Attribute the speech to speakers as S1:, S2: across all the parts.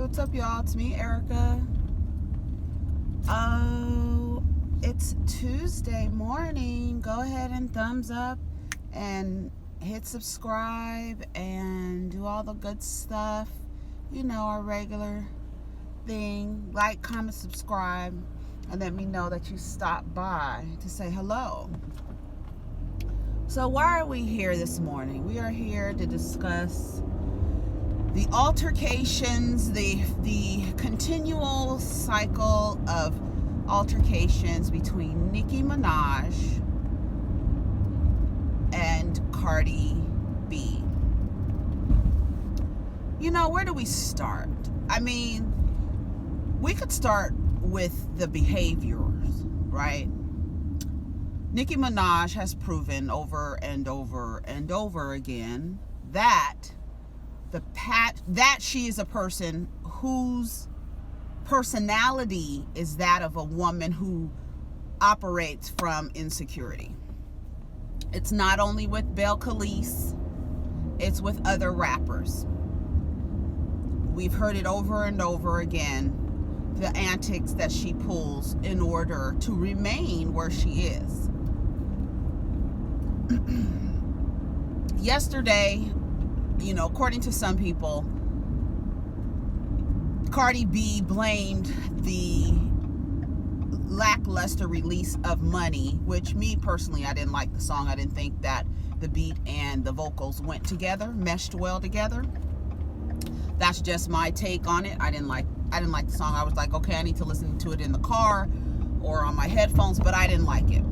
S1: what's up, y'all? It's me, Erica. Oh, it's Tuesday morning. Go ahead and thumbs up and hit subscribe and do all the good stuff. You know, our regular thing. Like, comment, subscribe, and let me know that you stopped by to say hello. So why are we here this morning? We are here to discuss the altercations, the continual cycle of altercations between Nicki Minaj and Cardi B. You know, where do we start? I mean, we could start with the behaviors, right? Nicki Minaj has proven over and over and over again that she is a person whose personality is that of a woman who operates from insecurity. It's not only with Belle Khalees, it's with other rappers. We've heard it over and over again, the antics that she pulls in order to remain where she is. Yesterday, you know, according to some people, Cardi B blamed the lackluster release of Money, which me personally, I didn't like the song. I didn't think that the beat and the vocals went together, meshed well together. That's just my take on it. I didn't like the song. I was like, okay, I need to listen to it in the car or on my headphones, but I didn't like it.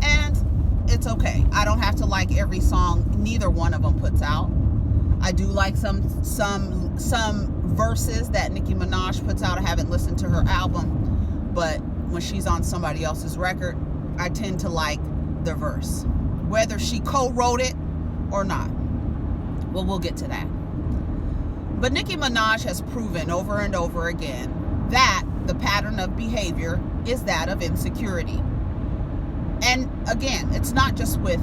S1: And it's okay. I don't have to like every song neither one of them puts out. I do like some verses that Nicki Minaj puts out. I haven't listened to her album, but when she's on somebody else's record, I tend to like the verse, whether she co-wrote it or not. Well, we'll get to that. But Nicki Minaj has proven over and over again that the pattern of behavior is that of insecurity. And again, it's not just with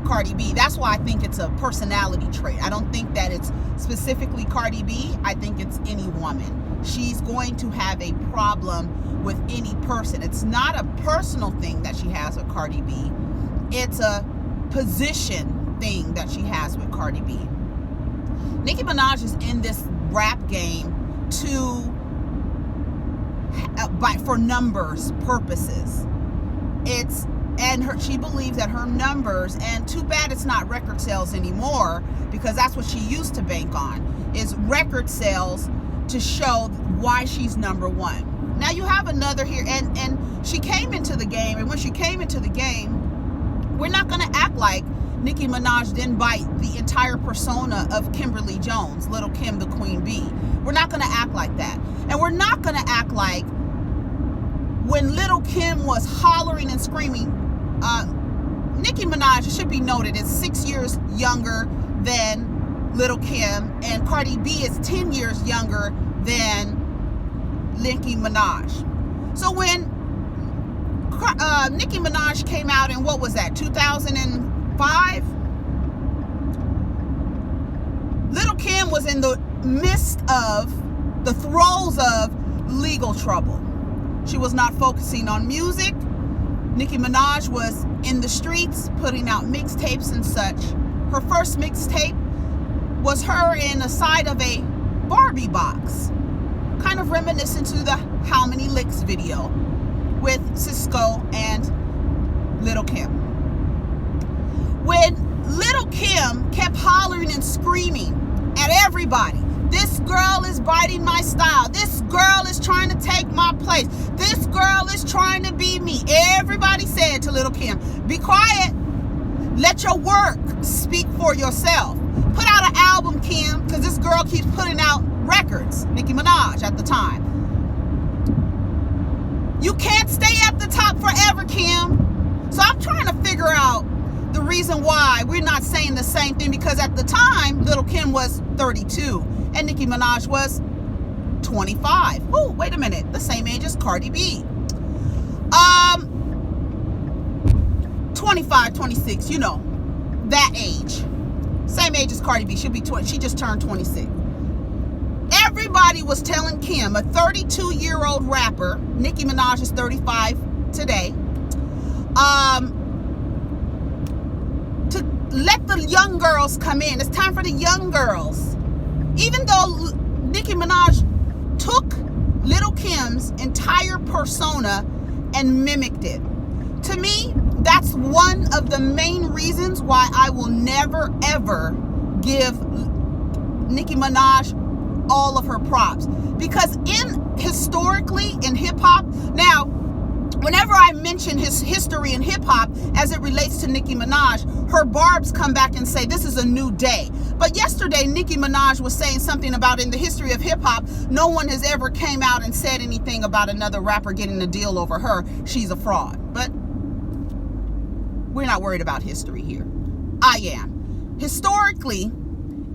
S1: Cardi B. That's why I think it's a personality trait. I don't think that it's specifically Cardi B. I think it's any woman. She's going to have a problem with any person. It's not a personal thing that she has with Cardi B. It's a position thing that she has with Cardi B. Nicki Minaj is in this rap game for numbers purposes. She believes that her numbers, and too bad it's not record sales anymore, because that's what she used to bank on, is record sales to show why she's number one. Now you have another here, and she came into the game, and when she came into the game, we're not going to act like Nicki Minaj didn't bite the entire persona of Kimberly Jones, Lil Kim, the Queen Bee. We're not going to act like that. And we're not going to act like when Lil Kim was hollering and screaming, Nicki Minaj, it should be noted, is 6 years younger than Lil Kim, and Cardi B is 10 years younger than Nicki Minaj. So when Nicki Minaj came out in, what was that, 2005? Lil Kim was in the midst of the throes of legal trouble. She was not focusing on music. Nicki Minaj was in the streets putting out mixtapes and such. Her first mixtape was her in the side of a Barbie box, kind of reminiscent to the How Many Licks video with Cisco and Lil Kim. When Lil Kim kept hollering and screaming at everybody, this girl is biting my style. This girl is trying to take my place. This girl is trying to be me. Everybody said to Lil Kim, be quiet. Let your work speak for yourself. Put out an album, Kim, because this girl keeps putting out records. Nicki Minaj at the time. You can't stay at the top forever, Kim. So I'm trying to figure out the reason why we're not saying the same thing, because at the time, Lil Kim was 32 and Nicki Minaj was 25. Oh, wait a minute. The same age as Cardi B. 25, 26, you know, that age. Same age as Cardi B. She'll be 20. She just turned 26. Everybody was telling Kim, a 32-year-old rapper, Nicki Minaj is 35 today, to let the young girls come in. It's time for the young girls. Even though Nicki Minaj took Lil Kim's entire persona and mimicked it. To me, that's one of the main reasons why I will never, ever give Nicki Minaj all of her props. Because historically in hip-hop, now, whenever I mention his history in hip-hop as it relates to Nicki Minaj, her barbs come back and say, this is a new day. But yesterday, Nicki Minaj was saying something about in the history of hip-hop, no one has ever came out and said anything about another rapper getting a deal over her. She's a fraud. But we're not worried about history here. I am. Historically,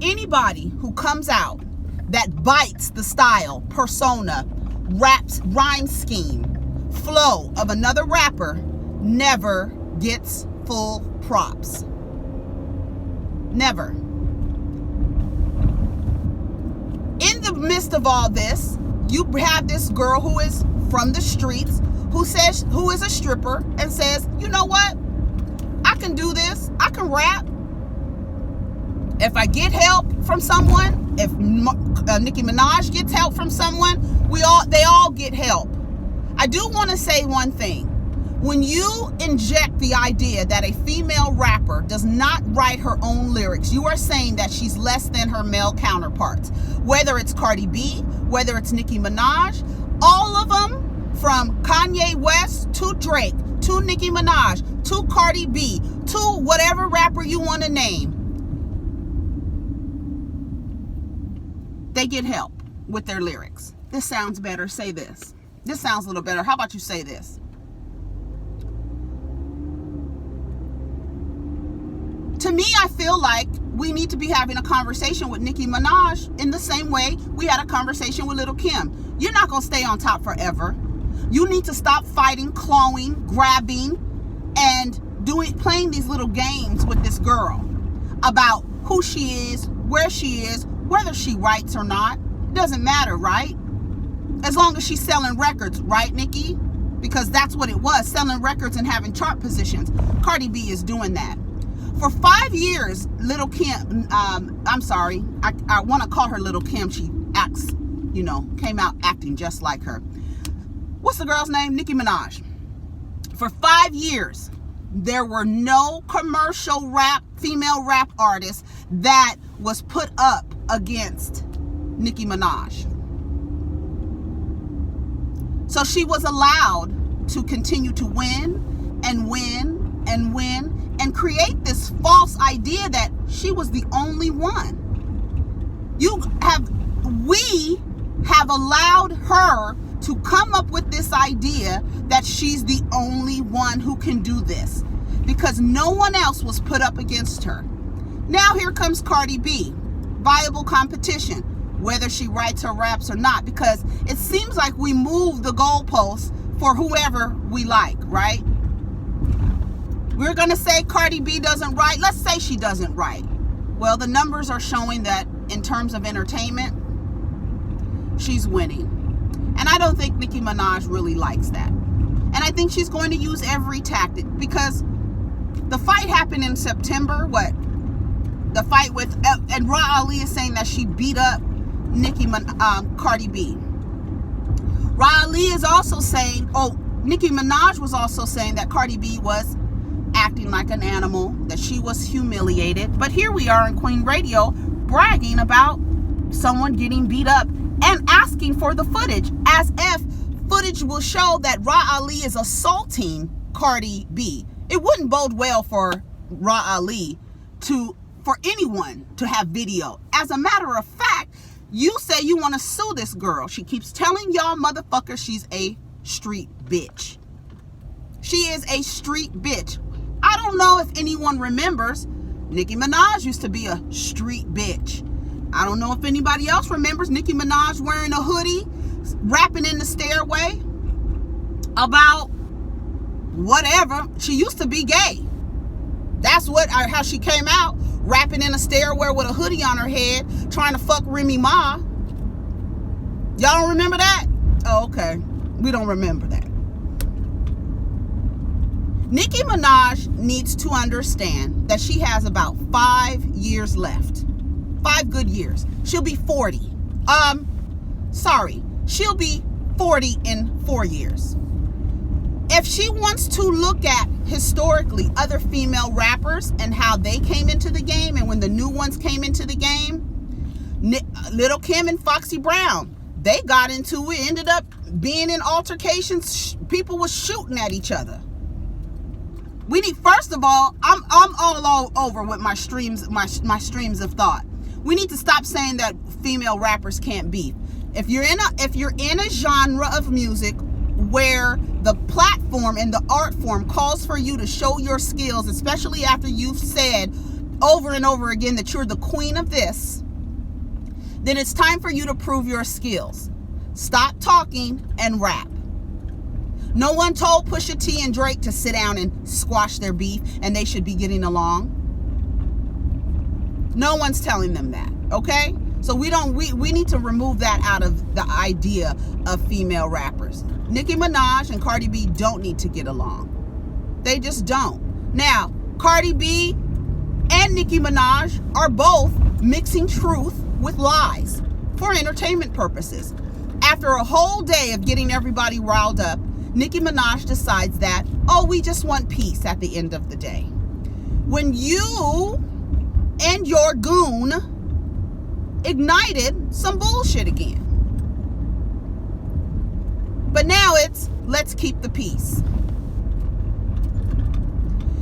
S1: anybody who comes out that bites the style, persona, raps, rhyme scheme, flow of another rapper never gets full props. Never. In the midst of all this, you have this girl who is from the streets, who is a stripper, and says, you know what? I can do this. I can rap. If I get help from someone, if Nicki Minaj gets help from someone, they all get help. I do want to say one thing. When you inject the idea that a female rapper does not write her own lyrics, you are saying that she's less than her male counterparts. Whether it's Cardi B, whether it's Nicki Minaj, all of them, from Kanye West to Drake, to Nicki Minaj, to Cardi B, to whatever rapper you want to name, they get help with their lyrics. This sounds better. Say this. This sounds a little better. How about you say this? To me, I feel like we need to be having a conversation with Nicki Minaj in the same way we had a conversation with Lil Kim. You're not going to stay on top forever. You need to stop fighting, clawing, grabbing, and playing these little games with this girl about who she is, where she is, whether she writes or not. It doesn't matter, right? As long as she's selling records, right, Nicki? Because that's what it was, selling records and having chart positions. Cardi B is doing that. For 5 years, Lil Kim, I'm sorry, I want to call her Lil Kim. She acts, came out acting just like her. What's the girl's name? Nicki Minaj. For 5 years, there were no commercial female rap artists that was put up against Nicki Minaj. So she was allowed to continue to win and win and win and create this false idea that she was the only one. We have allowed her to come up with this idea that she's the only one who can do this because no one else was put up against her. Now here comes Cardi B. Viable competition, whether she writes her raps or not, because it seems like we move the goalposts for whoever we like, right? We're going to say Cardi B doesn't write. Let's say she doesn't write. Well, the numbers are showing that in terms of entertainment, she's winning. And I don't think Nicki Minaj really likes that. And I think she's going to use every tactic because the fight happened in September. The fight with, and Ra Ali is saying that she beat up Cardi B. Ra Ali is also saying, Nicki Minaj was also saying that Cardi B was acting like an animal, that she was humiliated. But here we are in Queen Radio bragging about someone getting beat up and asking for the footage as if footage will show that Ra Ali is assaulting Cardi B. It wouldn't bode well for Ra Ali for anyone to have video. As a matter of fact, you say you want to sue this girl. She keeps telling y'all motherfuckers she's a street bitch. She is a street bitch. I don't know if anyone remembers, Nicki Minaj used to be a street bitch. I don't know if anybody else remembers Nicki Minaj wearing a hoodie, rapping in the stairway about whatever. She used to be gay. That's how she came out, rapping in a stairway with a hoodie on her head, trying to fuck Remy Ma. Y'all don't remember that? Oh, okay. We don't remember that. Nicki Minaj needs to understand that she has about 5 years left. 5 good years. She'll be 40. She'll be 40 in 4 years. If she wants to look at historically other female rappers and how they came into the game, and when the new ones came into the game, Lil Kim and Foxy Brown, they got into it, ended up being in altercations. People were shooting at each other. We need, first of all, I'm all over with my streams, my streams of thought. We need to stop saying that female rappers can't beef. If you're in a genre of music where the platform and the art form calls for you to show your skills, especially after you've said over and over again that you're the queen of this, then it's time for you to prove your skills. Stop talking and rap. No one told Pusha T and Drake to sit down and squash their beef and they should be getting along. No one's telling them that, okay? So we need to remove that out of the idea of female rappers. Nicki Minaj and Cardi B don't need to get along. They just don't. Now, Cardi B and Nicki Minaj are both mixing truth with lies for entertainment purposes. After a whole day of getting everybody riled up, Nicki Minaj decides that, oh, we just want peace at the end of the day. When you and your goon ignited some bullshit again. But now it's, let's keep the peace.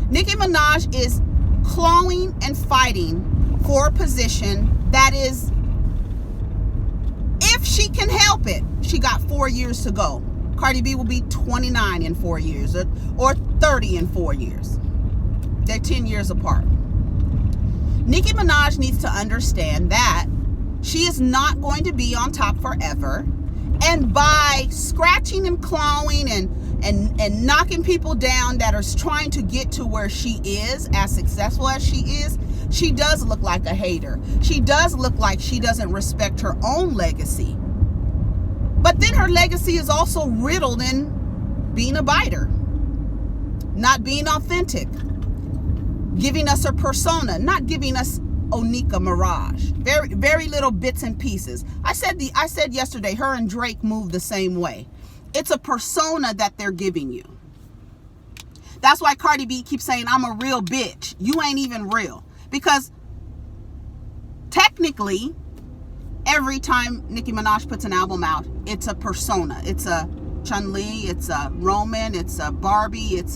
S1: Nicki Minaj is clawing and fighting for a position that is, if she can help it, she got 4 years to go. Cardi B will be 29 in 4 years or 30 in 4 years. They're 10 years apart. Nicki Minaj needs to understand that she is not going to be on top forever. And by scratching and clawing and knocking people down that are trying to get to where she is, as successful as she is, she does look like a hater. She does look like she doesn't respect her own legacy. But then her legacy is also riddled in being a biter, not being authentic, giving us her persona, not giving us Onika Mirage. Very, very little bits and pieces. I said yesterday, her and Drake move the same way. It's a persona that they're giving you. That's why Cardi B keeps saying, I'm a real bitch. You ain't even real. Because technically, every time Nicki Minaj puts an album out, it's a persona. It's a Chun-Li, it's a Roman, it's a Barbie, it's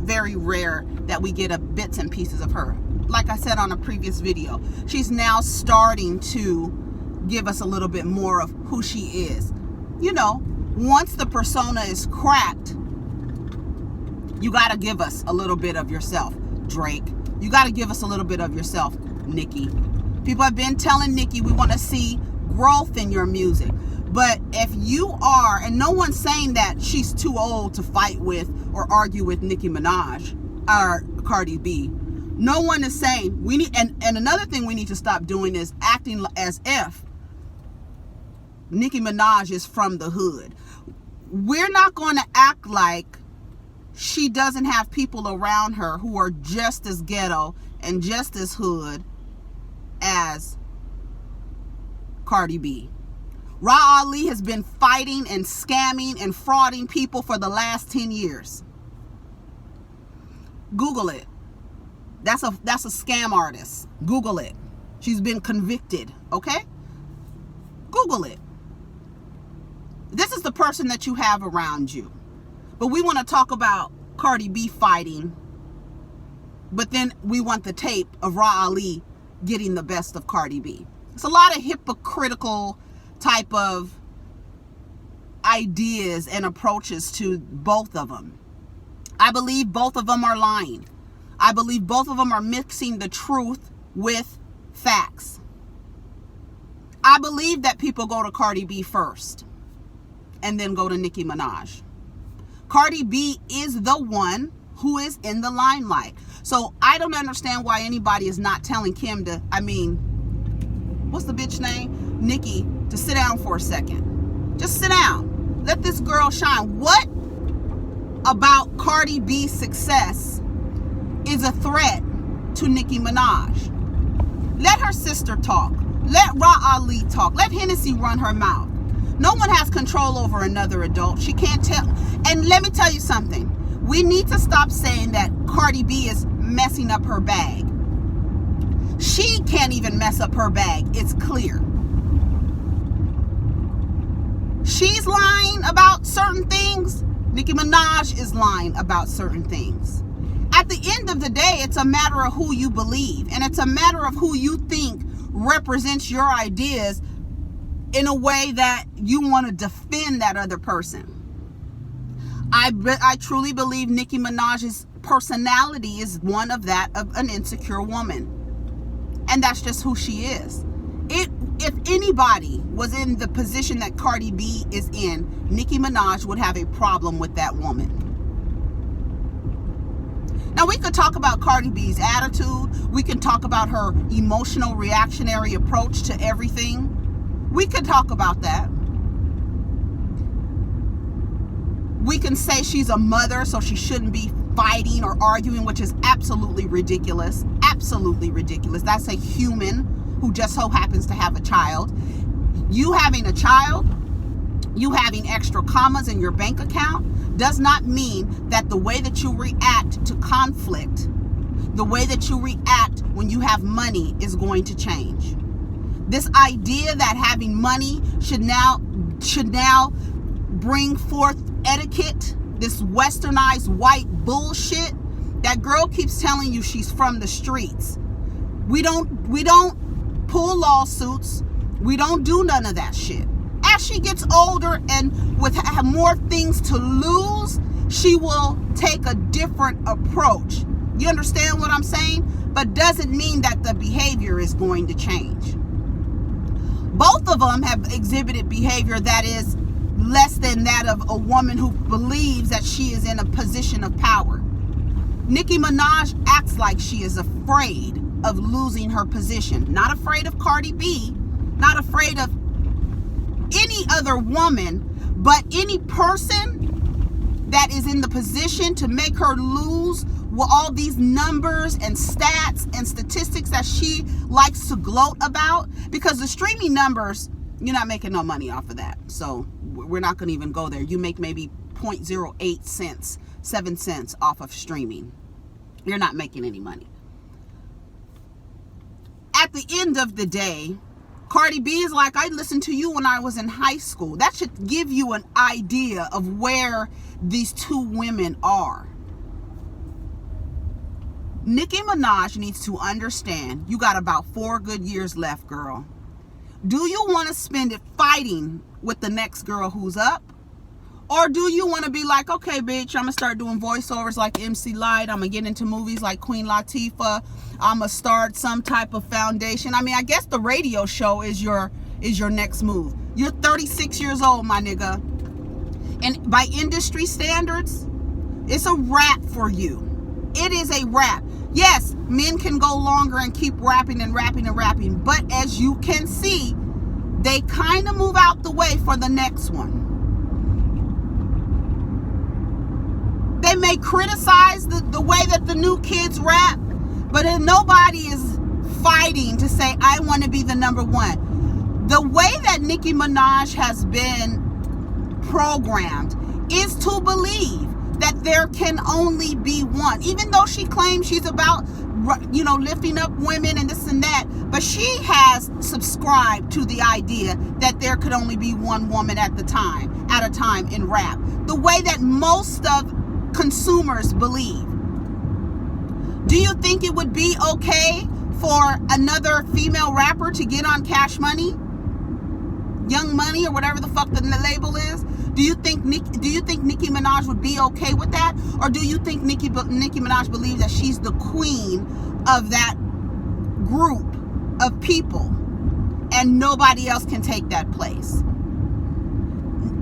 S1: very rare that we get a bits and pieces of her. Like I said on a previous video, she's now starting to give us a little bit more of who she is. Once the persona is cracked, you got to give us a little bit of yourself, Drake. You got to give us a little bit of yourself, Nicki. People have been telling Nicki, we want to see growth in your music. But if you are, and no one's saying that she's too old to fight with or argue with Nicki Minaj or Cardi B. No one is saying we need, and another thing we need to stop doing is acting as if Nicki Minaj is from the hood. We're not going to act like she doesn't have people around her who are just as ghetto and just as hood as Cardi B. Ra Ali has been fighting and scamming and frauding people for the last 10 years. Google it. That's a scam artist. Google it. She's been convicted, okay? Google it. This is the person that you have around you. But we want to talk about Cardi B fighting, but then we want the tape of Ra Ali getting the best of Cardi B. It's a lot of hypocritical type of ideas and approaches to both of them. I believe both of them are lying. I believe both of them are mixing the truth with facts. I believe that people go to Cardi B first and then go to Nicki Minaj. Cardi B is the one who is in the limelight. So I don't understand why anybody is not telling Kim to, what's the bitch name? Nicki, to sit down for a second. Just sit down. Let this girl shine. What about Cardi B's success is a threat to Nicki Minaj? Let her sister talk. Let Ra Ali talk. Let Hennessy run her mouth. No one has control over another adult. She can't tell. And let me tell you something. We need to stop saying that Cardi B is messing up her bag. She can't even mess up her bag. It's clear. She's lying about certain things. Nicki Minaj is lying about certain things. At the end of the day, it's a matter of who you believe. And it's a matter of who you think represents your ideas in a way that you want to defend that other person. I truly believe Nicki Minaj's personality is one of that of an insecure woman. And that's just who she is. If anybody was in the position that Cardi B is in, Nicki Minaj would have a problem with that woman. Now, we could talk about Cardi B's attitude. We can talk about her emotional reactionary approach to everything. We could talk about that. We can say she's a mother, so she shouldn't be fighting or arguing, which is absolutely ridiculous. Absolutely ridiculous. That's a human who just so happens to have a child. You having a child, you having extra commas in your bank account, does not mean that the way that you react to conflict, the way that you react when you have money is going to change. This idea that having money should now bring forth etiquette, this westernized white bullshit. That girl keeps telling you she's from the streets. We don't pull lawsuits. We don't do none of that shit. As she gets older and with more things to lose, she will take a different approach. You understand what I'm saying? But doesn't mean that the behavior is going to change. Both of them have exhibited behavior that is less than that of a woman who believes that she is in a position of power. Nicki Minaj acts like she is afraid of losing her position. Not afraid of Cardi B, not afraid of any other woman, but any person that is in the position to make her lose with all these numbers and stats and statistics that she likes to gloat about. Because the streaming numbers, you're not making no money off of that. So we're not going to even go there. You make maybe 0.08 cents, 7 cents off of streaming. You're not making any money. At the end of the day, Cardi B is like, I listened to you when I was in high school. That should give you an idea of where these two women are. Nicki Minaj needs to understand you got about 4 good years left, girl. Do you want to spend it fighting with the next girl who's up? Or do you want to be like, okay, bitch, I'm going to start doing voiceovers like MC Lyte. I'm going to get into movies like Queen Latifah. I'm going to start some type of foundation. I mean, I guess the radio show is your next move. You're 36 years old, my nigga. And by industry standards, it's a wrap for you. It is a wrap. Yes, men can go longer and keep rapping and rapping and rapping. But as you can see, they kind of move out the way for the next one. They may criticize the way that the new kids rap, but if nobody is fighting to say, I want to be the number one. The way that Nicki Minaj has been programmed is to believe that there can only be one. Even though she claims she's about, lifting up women and this and that, but she has subscribed to the idea that there could only be one woman at a time in rap. The way that most of consumers believe. Do you think it would be okay for another female rapper to get on Cash Money, Young Money, or whatever the fuck the label is? Do you think Nicki Minaj would be okay with that? Or do you think Nicki Minaj believes that she's the queen of that group of people and nobody else can take that place?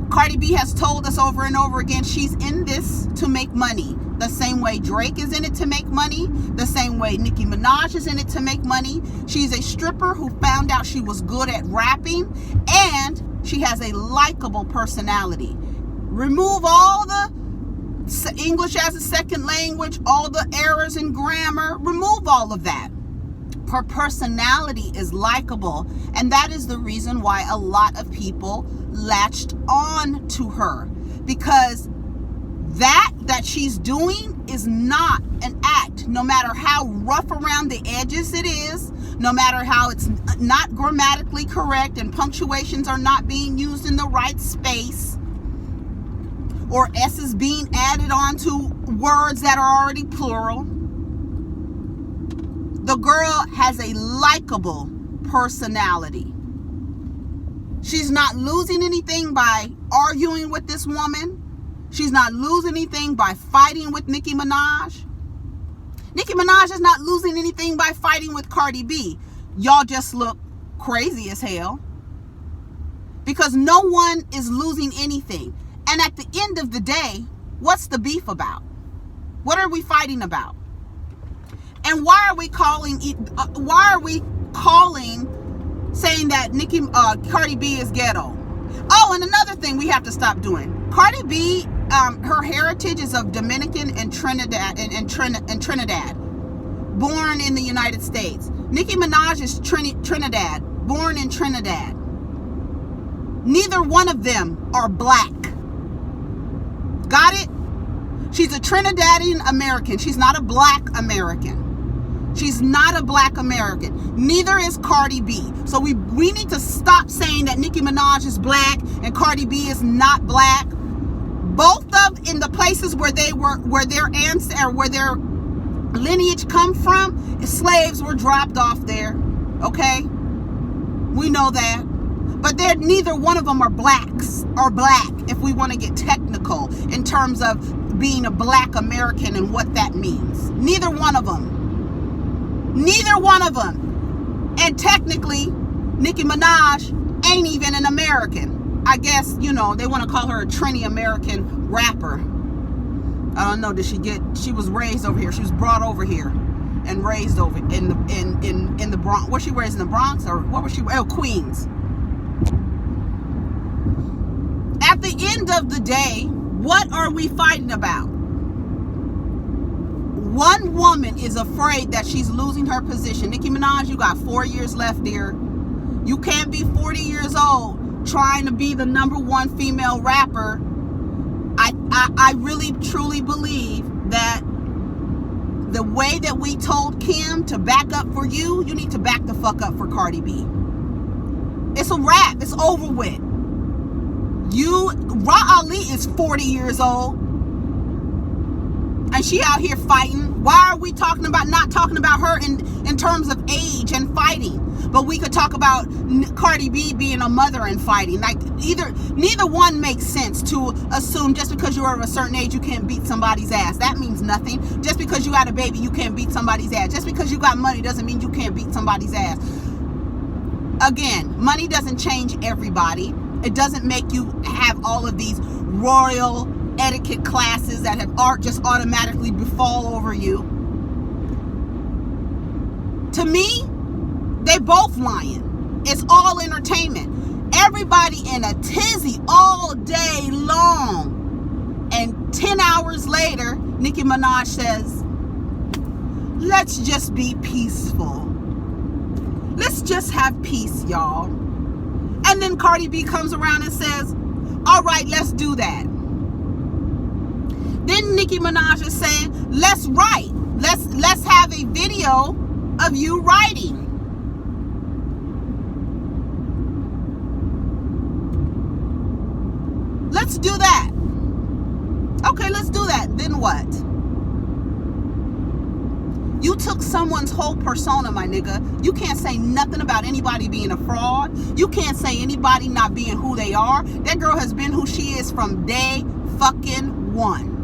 S1: Cardi B has told us over and over again she's in this to make money. The same way Drake is in it to make money. The same way Nicki Minaj is in it to make money. She's a stripper who found out she was good at rapping, and she has a likable personality. Remove all the English as a second language, all the errors in grammar. Remove all of that. Her personality is likable, and that is the reason why a lot of people latched on to her, because that she's doing is not an act. No matter how rough around the edges it is, no matter how it's not grammatically correct and punctuations are not being used in the right space, or S's being added on to words that are already plural, the girl has a likable personality. She's not losing anything by arguing with this woman. She's not losing anything by fighting with Nicki Minaj. Nicki Minaj is not losing anything by fighting with Cardi B. Y'all just look crazy as hell, because no one is losing anything. And at the end of the day, what's the beef about? What are we fighting about? And why are we calling saying that Cardi B is ghetto? Oh, and another thing we have to stop doing. Cardi B, her heritage is of Dominican and Trinidad and Trinidad, born in the United States. Nicki Minaj is Trinidad, born in Trinidad. Neither one of them are black. Got it? She's a Trinidadian American. She's not a black American. She's not a black American. Neither is Cardi B. So we need to stop saying that Nicki Minaj is black and Cardi B is not black. Both of in the places where their lineage come from, slaves were dropped off there. Okay? We know that. But neither one of them are blacks or black, if we want to get technical in terms of being a black American and what that means. Neither one of them. Neither one of them. And technically, Nicki Minaj ain't even an American. I guess, they want to call her a Trini American rapper. I don't know, she was raised over here. She was brought over here and raised over in the Bronx. Was she raised in the Bronx, or what was she? Oh, Queens. At the end of the day, what are we fighting about? One woman is afraid that she's losing her position. Nicki Minaj, you got 4 years left, dear. You can't be 40 years old trying to be the #1 female rapper. I really truly believe that the way that we told Kim to back up for you need to back the fuck up for Cardi B. It's a wrap. It's over with. Ra Ali is 40 years old, and she out here fighting. Why are we not talking about her in terms of age and fighting? But we could talk about Cardi B being a mother and fighting. Like, neither one makes sense to assume just because you're of a certain age you can't beat somebody's ass. That means nothing. Just because you got a baby you can't beat somebody's ass. Just because you got money doesn't mean you can't beat somebody's ass. Again, money doesn't change everybody. It doesn't make you have all of these royal etiquette classes that just automatically befall over you. To me, they both lying. It's all entertainment. Everybody in a tizzy all day long. And 10 hours later, Nicki Minaj says, let's just be peaceful. Let's just have peace, y'all. And then Cardi B comes around and says, all right, let's do that. Then Nicki Minaj is saying, let's write. Let's have a video of you writing. Let's do that. Okay, let's do that. Then what? You took someone's whole persona, my nigga. You can't say nothing about anybody being a fraud. You can't say anybody not being who they are. That girl has been who she is from day fucking one.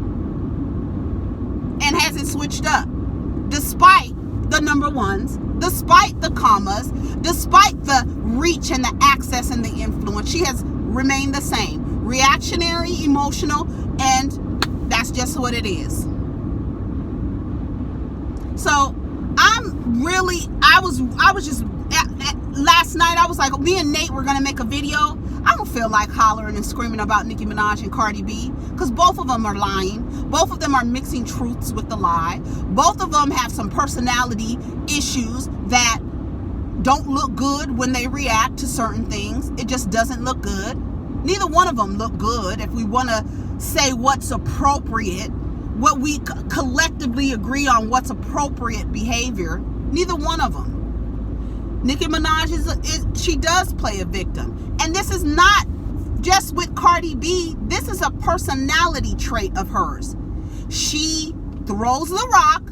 S1: And hasn't switched up. Despite the #1s, despite the commas, despite the reach and the access and the influence, she has remained the same. Reactionary, emotional, and that's just what it is. So I was just, last night I was like, me and Nate were going to make a video. I don't feel like hollering and screaming about Nicki Minaj and Cardi B, because both of them are lying. Both of them are mixing truths with the lie. Both of them have some personality issues that don't look good when they react to certain things. It just doesn't look good. Neither one of them look good. If we want to say what's appropriate, what we collectively agree on what's appropriate behavior, neither one of them. Nicki Minaj she does play a victim. And this is not just with Cardi B. This is a personality trait of hers. She throws the rock,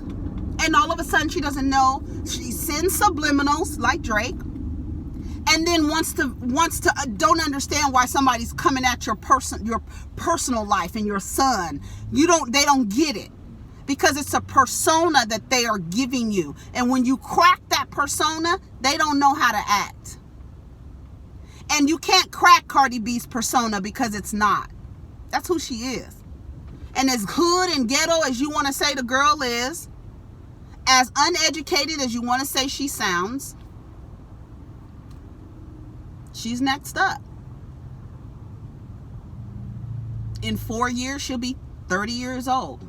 S1: and all of a sudden she doesn't know. She sends subliminals like Drake, and then wants to don't understand why somebody's coming at your personal life and your son. They don't get it, because it's a persona that they are giving you, and when you crack that persona, they don't know how to act. And you can't crack Cardi B's persona, because it's not. That's who she is. And as hood and ghetto as you want to say the girl is, as uneducated as you want to say she sounds, she's next up. In 4 years, she'll be 30 years old.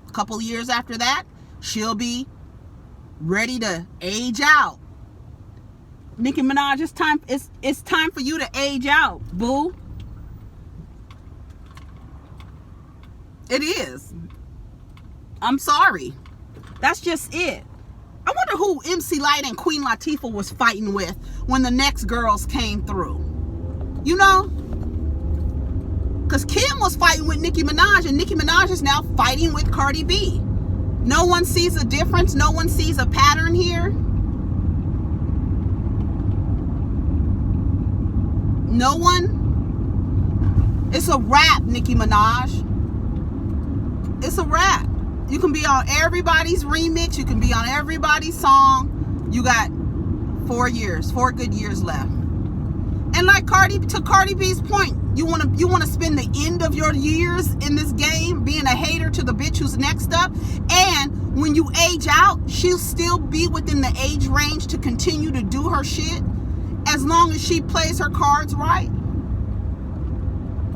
S1: A couple years after that, she'll be ready to age out. Nicki Minaj, it's time for you to age out, boo. It is. I'm sorry. That's just it. I wonder who MC Lyte and Queen Latifah was fighting with when the next girls came through. You know? Because Kim was fighting with Nicki Minaj, and Nicki Minaj is now fighting with Cardi B. No one sees a difference. No one sees a pattern here. No one. It's a wrap, Nicki Minaj. It's a wrap. You can be on everybody's remix. You can be on everybody's song. You got 4 years, 4 good years left. And like Cardi B's point, you want to spend the end of your years in this game being a hater to the bitch who's next up. And when you age out, she'll still be within the age range to continue to do her shit, as long as she plays her cards right.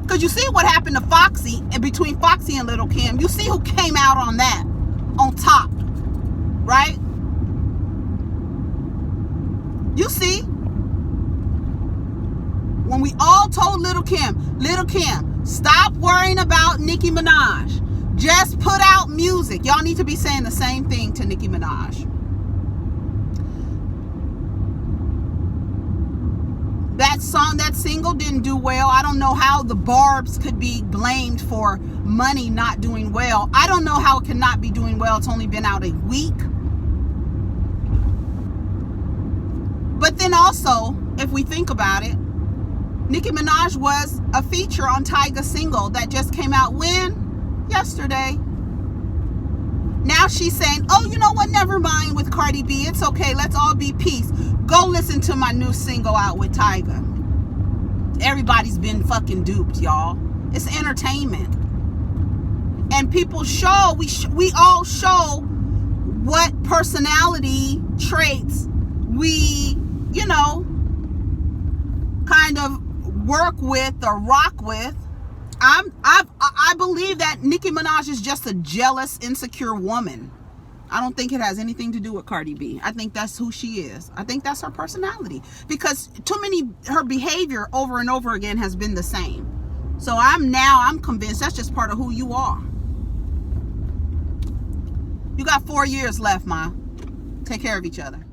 S1: Because you see what happened to Foxy, and between Foxy and Lil Kim, you see who came out on that, on top, right? You see, when we all told Lil Kim, stop worrying about Nicki Minaj, just put out music. Y'all need to be saying the same thing to Nicki Minaj. That single didn't do well. I don't know how the Barbs could be blamed for Money not doing well. I don't know how it cannot be doing well. It's only been out a week. But then also, if we think about it, Nicki Minaj was a feature on Tyga's single that just came out when? Yesterday. Now she's saying, oh, you know what? Never mind with Cardi B. It's okay. Let's all be peace. Go listen to my new single out with Tyga. Everybody's been fucking duped, y'all. It's entertainment. And people show, we all show what personality traits we, kind of work with or rock with. I believe that Nicki Minaj is just a jealous, insecure woman. I don't think it has anything to do with Cardi B. I think that's who she is. I think that's her personality. Because her behavior over and over again has been the same. So I'm convinced that's just part of who you are. You got 4 years left, Ma. Take care of each other.